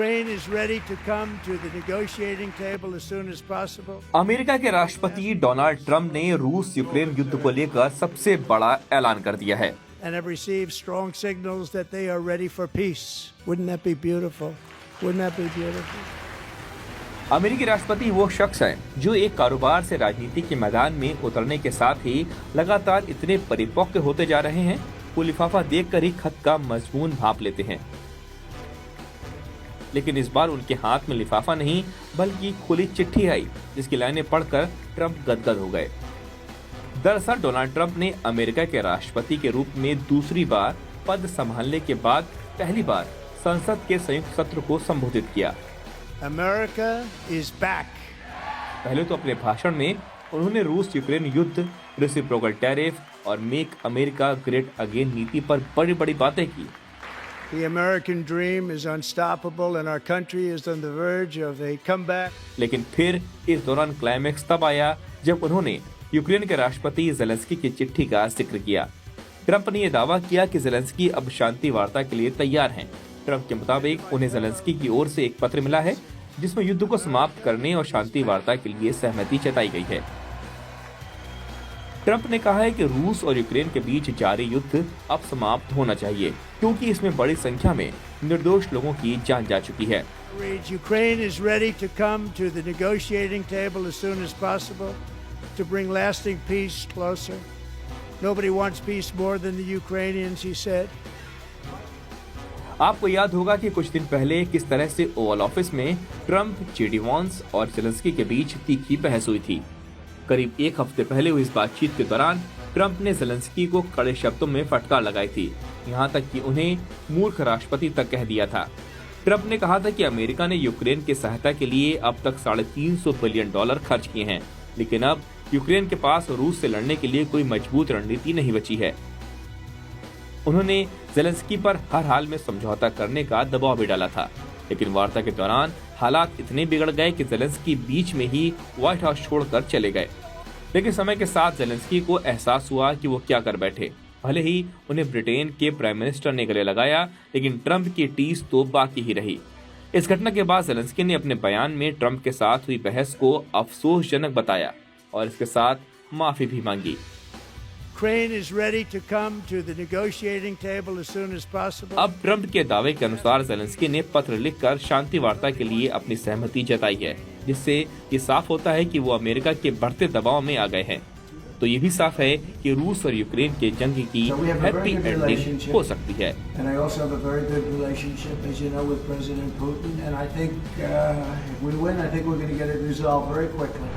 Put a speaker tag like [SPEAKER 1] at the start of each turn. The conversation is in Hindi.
[SPEAKER 1] Ukraine is ready to come to the negotiating table as soon as possible.
[SPEAKER 2] America के राष्ट्रपति डोनाल्ड ट्रंप ने रूस यूक्रेन युद्ध को लेकर सबसे बड़ा ऐलान कर दिया है
[SPEAKER 1] And have received strong signals that they are ready for peace. Wouldn't that be beautiful? Wouldn't that be beautiful?
[SPEAKER 2] अमेरिकी राष्ट्रपति वो शख्स हैं जो एक कारोबार से राजनीति के मैदान में उतरने के साथ ही लगातार इतने परिपक्व होते जा रहे हैं, वो लिफाफा देखकर ही खत का मजमून भांप लेते हैं। लेकिन इस बार उनके हाथ में लिफाफा नहीं बल्कि खुली चिट्ठी आई, जिसकी लाइनें पढ़कर ट्रंप गदगद हो गए। दरअसल डोनाल्ड ट्रंप ने अमेरिका के राष्ट्रपति के रूप में दूसरी बार पद संभालने के बाद पहली बार संसद के संयुक्त सत्र को संबोधित किया।
[SPEAKER 1] America is back.
[SPEAKER 2] पहले तो अपने भाषण में उन्होंने रूस यूक्रेन युद्ध, रेसिप्रोकल टैरिफ और मेक अमेरिका ग्रेट अगेन नीति पर बड़ी बड़ी बातें की।
[SPEAKER 1] The American dream is unstoppable and our country is on the verge of a comeback.
[SPEAKER 2] लेकिन फिर इस दौरान क्लाइमैक्स तब आया जब उन्होंने यूक्रेन के राष्ट्रपति ज़ेलेंस्की की चिट्ठी का जिक्र किया। ट्रंप ने यह दावा किया कि ज़ेलेंस्की अब शांति वार्ता के लिए तैयार हैं। ट्रंप के मुताबिक उन्हें ज़ेलेंस्की की ओर से एक पत्र मिला है जिसमें युद्ध को समाप्त करने और शांति वार्ता के लिए सहमति जताई गई है। ट्रंप ने कहा है कि रूस और यूक्रेन के बीच जारी युद्ध अब समाप्त होना चाहिए क्योंकि इसमें बड़ी संख्या में निर्दोष लोगों की जान जा चुकी है।
[SPEAKER 1] Ukraine is ready to come to the negotiating table as soon as possible to bring lasting peace closer. Nobody wants peace more than the Ukrainians, he said.
[SPEAKER 2] आपको याद होगा कि कुछ दिन पहले किस तरह से ओवल ऑफिस में ट्रंप, जेडी वांस और ज़ेलेंस्की के बीच तीखी बहस हुई थी। करीब एक हफ्ते पहले हुई इस बातचीत के दौरान ट्रंप ने ज़ेलेंस्की को कड़े शब्दों में फटकार लगाई थी, यहाँ तक कि उन्हें मूर्ख राष्ट्रपति तक कह दिया था। ट्रंप ने कहा था कि अमेरिका ने यूक्रेन की सहायता के लिए अब तक $350 बिलियन खर्च किए हैं, लेकिन अब यूक्रेन के पास रूस से लड़ने के लिए कोई मजबूत रणनीति नहीं बची है। उन्होंने ज़ेलेंस्की पर हर हाल में समझौता करने का दबाव भी डाला था, लेकिन वार्ता के दौरान हालात इतने बिगड़ गए कि ज़ेलेंस्की बीच में ही व्हाइट हाउस छोड़कर चले गए। लेकिन समय के साथ ज़ेलेंस्की को एहसास हुआ कि वो क्या कर बैठे। भले ही उन्हें ब्रिटेन के प्राइम मिनिस्टर ने गले लगाया, लेकिन ट्रंप की टीस तो बाकी ही रही। इस घटना के बाद ज़ेलेंस्की ने अपने बयान में ट्रंप के साथ हुई बहस को अफसोसजनक बताया और इसके साथ माफी भी मांगी।
[SPEAKER 1] Ukraine is ready to come to the negotiating table as soon as possible.
[SPEAKER 2] अब ट्रंप के दावे के अनुसार ज़ेलेंस्की ने पत्र लिखकर शांति वार्ता के लिए अपनी सहमति जताई है, जिससे ये साफ होता है कि वो अमेरिका के बढ़ते दबाव में आ गए हैं। तो ये भी साफ है कि रूस और यूक्रेन के जंग की हैप्पी एंडिंग हो सकती है।
[SPEAKER 3] And I also have a very good relationship, as you know, with President Putin. And I think if we win, I think we're going to get it resolved very quickly.